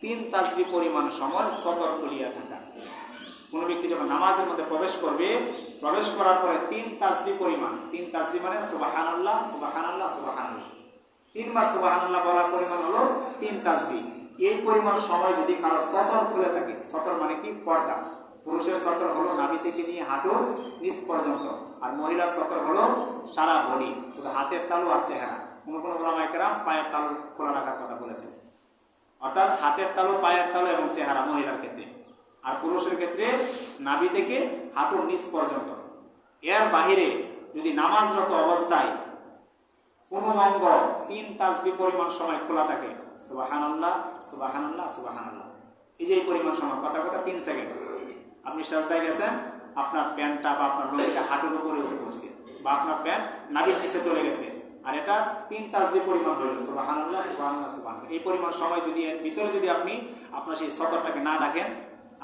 3 তাসবিহ পরিমাণ সময় সতর খুলিয়া থাকা। কোনো ব্যক্তি যখন নামাজের মধ্যে প্রবেশ করবে, প্রবেশ করার পরে 3 তাসবিহ পরিমাণ, 3 তাসবিহ মানে সুবহানাল্লাহ সুবহানাল্লাহ সুবহানাল্লাহ, 3 বার সুবহানাল্লাহ বলার পরিমাণ হলো 3 তাসবিহ। এই পরিমাণ সময় যদি কারো সতর খুলে থাকে, সতর মানে কি পর্দা, পুরুষের সতর হলো নাভি থেকে নিয়ে হাঁটুর নিচ পর্যন্ত, আর মহিলার সতর হলো সারা বডি, শুধু হাতের তালু আর চেহারা। কোনো ওলামায়ে কেরাম পায়ের তালু খোলা রাখার কথা বলেছেন, অর্থাৎ হাতের তালু, পায়ের তালু এবং চেহারা মহিলার ক্ষেত্রে, আর পুরুষের ক্ষেত্রে নাভি থেকে হাঁটুর নিচ পর্যন্ত। এর বাহিরে যদি নামাজরত অবস্থায় কোনো অঙ্গ 3 তাসবিহ পরিমাণ সময় খোলা থাকে, সুবহানাল্লাহ সুবহানাল্লাহ সুবহানাল্লাহ, এই যে এই পরিমাণ সময়, কথা 3 সেকেন্ড, আপনি সাজদায় গেছেন, আপনার প্যান্টটা বা আপনার লুঙ্গিটা হাঁটুর উপরে উঠে পড়ছে, বা আপনার প্যান্ট নাভির নিচে চলে গেছে, আর এটা 3 তাসবিহ পরিমাণ হইল সুবহানাল্লাহ সুবহানাল্লাহ সুবহানাল্লাহ। এই পরিমাণ সময় যদি এর ভিতরে যদি আপনি আপনার সেই সতরটাকে না ডাকেন,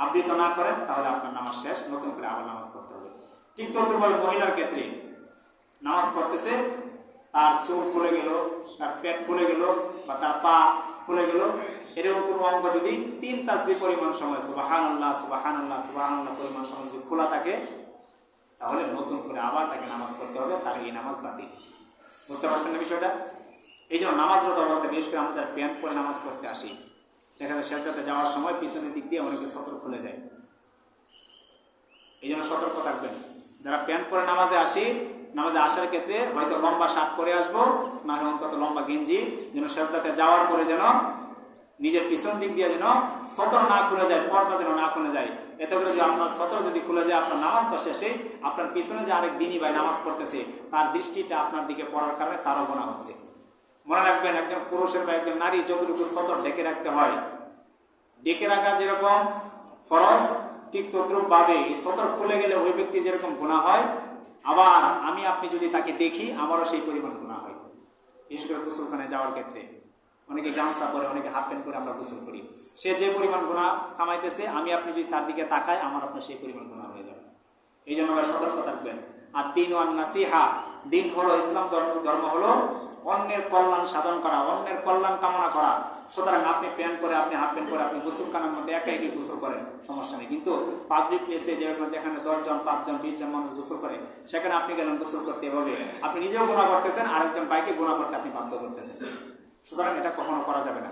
আবৃত না করেন, তাহলে আপনার নামাজ শেষ, নতুন করে আবার নামাজ পড়তে হবে। ঠিক তদ্রুপভাবে মহিলার ক্ষেত্রে নামাজ পড়তেছে, তার চোখ খুলে গেল, তার পেট খুলে গেল, বা তার পা খুলে গেল, এরকম কোনো অঙ্গ যদি 3 তাসবিহ পরিমাণ সময় সুবহানাল্লাহ সুবহানাল্লাহ সুবহানাল্লাহ পরিমাণ সময় যদি খোলা থাকে, তাহলে নতুন করে আবার তাকে নামাজ পড়তে হবে, তার এই নামাজ বাতিল। বুঝতে পারছেন না বিষয়টা? এই জন্য নামাজরত অবস্থায়, বিশেষ করে আমরা যারা প্যান্ট পরে নামাজ পড়তে আসি, দেখা যায় সেজদাতে যাওয়ার সময় পিছনের দিক দিয়ে অনেকে সতর খুলে যায়, এই জন্য সতর্ক থাকবেন। যারা প্যান্ট পরে নামাজে আসি, নামাজে আসার ক্ষেত্রে হয়তো লম্বা শার্ট পরে আসবো, না হয় অন্তত লম্বা গেঞ্জি, যেন সেজদাতে যাওয়ার পরে যেন নিজের পিছন দিক দিয়ে যেন সতর না খুলে যায়, পর্দা যেন না খুলে যায়। এতে করে যদি আপনার সতর যদি খুলে যায়, আপনার নামাজটা শেষে আপনার পিছনে যে আরেক দিনই ভাই নামাজ পড়তেছে, তার দৃষ্টিটা আপনার দিকে পড়ার কারণে তারও গুনাহ হচ্ছে। মনে রাখবেন, একজন পুরুষের বা একজন নারী যতটুকু সতর ঢেকে রাখতে হয়, ঢেকে রাখা যেরকম ফরজ, ঠিক তদ্রুপ ভাবে এই সতর খুলে গেলে ওই ব্যক্তি যেরকম গুনাহ হয়, আবার আমি আপনি যদি তাকে দেখি, আমারও সেই পরিমাণ গুনাহ হয়। বিশেষ করে গোসলখানায় যাওয়ার ক্ষেত্রে অনেকে গামছা পরে, অনেকে হাফ প্যান্ট পরে আমরা গোসল করি, সে যে পরিমাণ গুনাহ কামাইতেছে, আমি আপনি যদি তার দিকে তাকাই, আমার আপনার সেই পরিমাণ গুনাহ হয়ে যাবে। এই জন্য আমরা সতর্ক থাকবেন। আর দিন ওয়ান নাসিহা, দিন হলো, ইসলাম ধর্ম হলো অন্যের কল্যাণ সাধন করা, অন্যের কল্যাণ কামনা করা। সুতরাং আপনি প্যান্ট পরে, আপনি হাফ প্যান্ট পরে, আপনি গোসলখানার মধ্যে একা একই গোসল করেন, সমস্যা নেই, কিন্তু পাবলিক প্লেসে যেখানে 10 জন 5 জন 20 জন মানুষ গোসল করে, সেখানে আপনি গেলেন গোসল করতে, এভাবে আপনি নিজেও গুনাহ করতেছেন, আরেকজন বাইকে গুনাহ করতে আপনি বাধ্য করতেছেন। সুতরাং এটা কখনো করা যাবে না।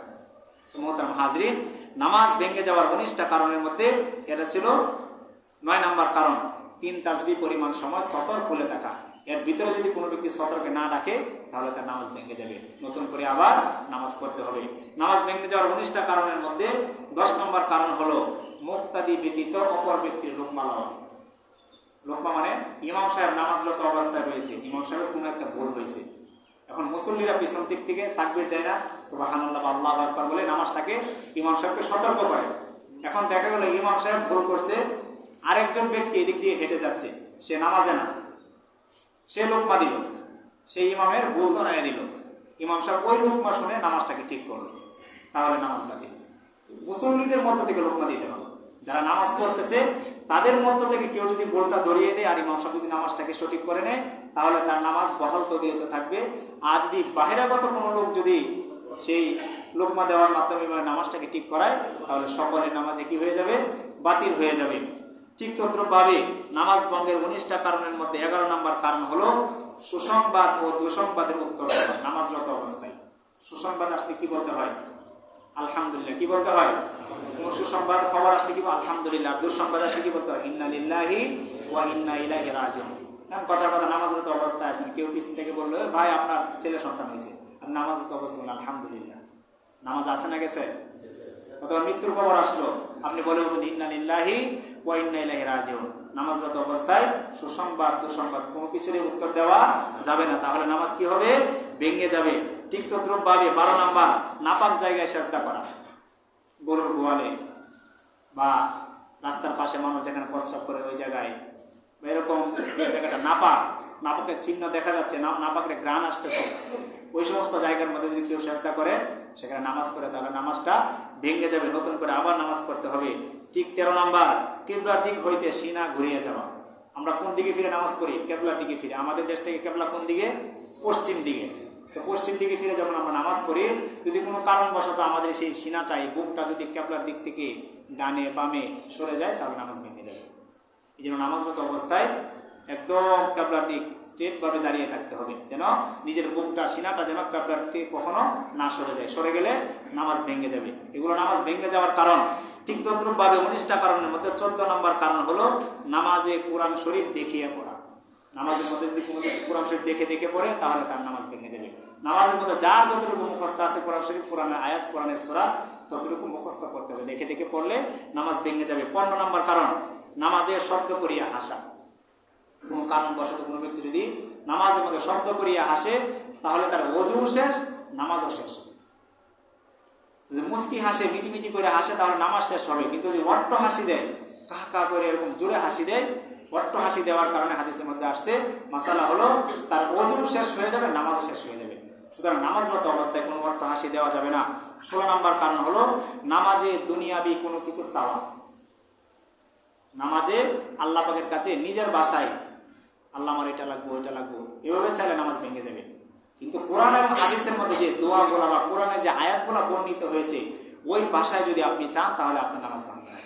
তো মোহতারাম হাজরিন, নামাজ ভেঙে যাওয়ার 19টা কারণের মধ্যে এটা ছিল 9 নম্বর কারণ, 3 তাসবিহ পরিমাণ সময় সতর খুলে থাকা। এর ভিতরে যদি কোনো ব্যক্তি সতর্কে না ডাকে, তাহলে তার নামাজ ভেঙে যাবে, নতুন করে আবার নামাজ পড়তে হবে। নামাজ ভেঙে যাওয়ার 19টা কারণের মধ্যে 10 নম্বর কারণ হলো মুক্তাদি ব্যতীত অপর ব্যক্তির লোকমা লওয়া। লোকমা মানে ইমাম সাহেব নামাজরত অবস্থায় রয়েছে, ইমাম সাহেবের কোনো একটা ভুল হয়েছে, এখন মুসল্লিরা পিছন দিক থেকে তাকবীর দেয় না, সুবহানাল্লাহ বা আল্লাহু আকবার বলে নামাজটাকে ইমাম সাহেবকে সতর্ক করে। এখন দেখা গেল ইমাম সাহেব ভুল করছে, আরেকজন ব্যক্তি এদিক দিয়ে হেঁটে যাচ্ছে, সে নামাজে না, সে লোকমা দিল, সেই ইমামের ভুল ধরায় দিল, ইমাম সাহেব ওই লোকমা শুনে নামাজটাকে ঠিক করলো, তাহলে নামাজ বাতিল। মুসল্লিদের মধ্য থেকে লোকমা দিতে হবে, যারা নামাজ পড়তেছে তাদের মধ্য থেকে কেউ যদি ভুলটা ধরিয়ে দেয়, আর ইমাম সাহেব যদি নামাজটাকে সঠিক করে নেয়, তাহলে তার নামাজ বহাল তবিয়ত থাকবে। আর যদি বাহিরাগত কোনো লোক যদি সেই লোকমা দেওয়ার মাধ্যমে নামাজটাকে ঠিক করায়, তাহলে সকলের নামাজে কি হয়ে যাবে? বাতিল হয়ে যাবে। ঠিক তদ্রুপভাবে নামাজ ভঙ্গের 19টা কারণের মধ্যে 11 নম্বর কারণ হলো সুসংবাদ ও দুঃসংবাদের উত্তর দেওয়া। নামাজরত অবস্থায় সুসংবাদ আসলে কি বলতে হয়? আলহামদুলিল্লাহ। কি বলতে হয়? কোন সুসংবাদ খবর আসলে কি আলহামদুলিল্লাহ, দুঃসংবাদ আসলে কি বলতে হয়? ইন্না লিল্লাহি ওয়া ইন্না ইলাইহি রাজিউন। কথার কথা, নামাজরত অবস্থায় আছেন, কেউ পিছন থেকে বললো ভাই আপনার ছেলে সন্তান হয়েছে, আর নামাজরত অবস্থা বললেন আলহামদুলিল্লাহ, নামাজ আছে না গেছে? অথবা মৃত্যুর খবর আসলো, আপনি বলে উঠুন ইন্না লিল্লাহি ওয়া ইন্না ইলাইহি রাজিউন। নামাজরত অবস্থায় সুসংবাদ দুঃসংবাদ কোনো কিছুরই উত্তর দেওয়া যাবে না, তাহলে নামাজ কি হবে? ভেঙে যাবে। ঠিক তদ্রুপভাবে 12 নম্বর, নাপাক জায়গায় সেজদা করা, গরুর গোয়ালে বা রাস্তার পাশে মানুষ যেখানে প্রস্রাব করে ওই জায়গায়, বা এরকম যে জায়গাটা নাপাকের চিহ্ন দেখা যাচ্ছে, নাপাকের ঘ্রাণ আসতেছে, ওই সমস্ত জায়গার মধ্যে যদি কেউ সেজদা করে, সেখানে নামাজ পড়ে, তাহলে নামাজটা ভেঙে যাবে, নতুন করে আবার নামাজ পড়তে হবে। ঠিক 13 নম্বর, কিবলার দিক হইতে সিনা ঘুরিয়ে যাওয়া। আমরা কোন দিকে ফিরে নামাজ পড়ি? কেবলার দিকে ফিরে। আমাদের দেশ থেকে কেবলা কোন দিকে? পশ্চিম দিকে। তো পশ্চিম দিকে ফিরে যখন আমরা নামাজ পড়ি, যদি কোনো কারণবশত আমাদের সেই সিনাটা, এই বুকটা যদি ক্যাবলার দিক থেকে ডানে বামে সরে যায়, তাহলে নামাজ ভেঙে যাবে। এই জন্য নামাজরত অবস্থায় একদম ক্যাবলার দিক স্ট্রেট ভাবে দাঁড়িয়ে থাকতে হবে, যেন নিজের বুকটা সিনাটা যেন ক্যাবলার থেকে কখনো না সরে যায়। সরে গেলে নামাজ ভেঙে যাবে। এগুলো নামাজ ভেঙে যাওয়ার কারণ ঠিক তদ্রুপ ভাবে 19টা কারণের মধ্যে 14 নম্বর কারণ হলো নামাজে কোরআন শরীফ দেখিয়ে পড়া। নামাজের মধ্যে যদি কোনো কোরআন শরীফ দেখে দেখে পড়ে, তাহলে তার নামাজ ভেঙে যাবে। নামাজের মধ্যে যার যতটুকু মুখস্থ আছে কোরআন শরীফ, কোরআনের আয়াত, কোরআনের সূরা, ততটুকু মুখস্থ করতে হবে। দেখে দেখে পড়লে নামাজ ভেঙে যাবে। 15 নম্বর কারণ নামাজের শব্দ করিয়া হাসা। কোনো কারণবশত কোনো ব্যক্তি যদি নামাজের মধ্যে শব্দ করিয়া হাসে, তাহলে তার ওযু শেষ, নামাজও শেষ। যদি মুস্কি হাসে, মিটিমিটি করে হাসে, তাহলে নামাজ শেষ হবে। কিন্তু যদি অট্ট হাসি দেয়, কাহা কাহা করে এরকম জোরে হাসি দেয়, অট্ট হাসি দেওয়ার কারণে হাদিসের মধ্যে আসছে মাসালা হলো তার ওযু শেষ হয়ে যাবে, নামাজও শেষ হয়ে যাবে। সুতরাং নামাজরত অবস্থায় কোনো অট্ট হাসি দেওয়া যাবে না। 16 নম্বর কারণ হলো নামাজে দুনিয়াবি কোনো কিছু চাওয়া। নামাজে আল্লাহ পাকের কাছে নিজের ভাষায় আল্লাহ আমার এটা লাগবো, ওইটা লাগবো, এভাবে চাইলে নামাজ ভেঙে যাবে। কিন্তু কোরআন এবং হাদিসের মধ্যে যে দোয়াগুলা বা কোরআনে যে আয়াতগুলা বর্ণিত হয়েছে, ওই ভাষায় যদি আপনি চান, তাহলে আপনার নামাজ ভাঙবে না।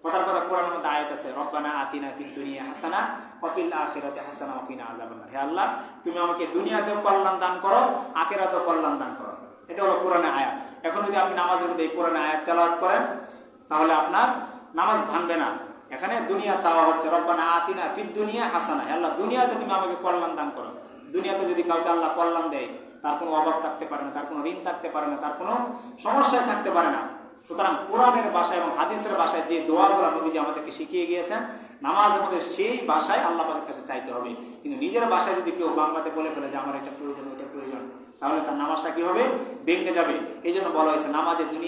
কথার কথা কোরআনের মধ্যে আয়াত আছে, রব্বানা আতিনা ফিদ দুনিয়া হাসানা ওয়া ফিল আখিরাতি হাসানা ওয়া কিনা আযাবান্নার। হে আল্লাহ, তুমি আমাকে দুনিয়াতেও কল্যাণ দান করো, আখিরাতেও কল্যাণ দান করো। এটা হলো কোরআনের আয়াত। এখন যদি আপনি নামাজের মধ্যে এই কোরআনের আয়াত তেলাওয়াত করেন, তাহলে আপনার নামাজ ভাঙবে না। এখানে দুনিয়া চাওয়া হচ্ছে, রব্বানা আতিনা ফিদ দুনিয়া হাসানা। হে আল্লাহ, দুনিয়াতে তুমি আমাকে কল্যাণ দান করো। দুনিয়াতে যদি কাউকে আল্লাহ কল্যাণ দেয়, তার কোনো অভাব থাকতে পারে না, তার কোনো ঋণ থাকতে পারে না, তার কোনো সমস্যায় থাকতে পারে না। সুতরাং কোরআনের ভাষায় এবং হাদিসের ভাষায় যে দোয়াগুলো নবীজি আমাদেরকে শিখিয়ে গিয়েছেন, নামাজের মধ্যে সেই ভাষায় আল্লাহ পাকের কাছে চাইতে হবে। কিন্তু নিজের ভাষায় যদি কেউ বাংলাতে বলে ফেলে যে আমার এটা প্রয়োজন, ওইটা প্রয়োজন, তাহলে তার নামাজটা কি হবে? ভেঙে যাবে। এই জন্য বলা হয়েছে নামাজে দুনিয়া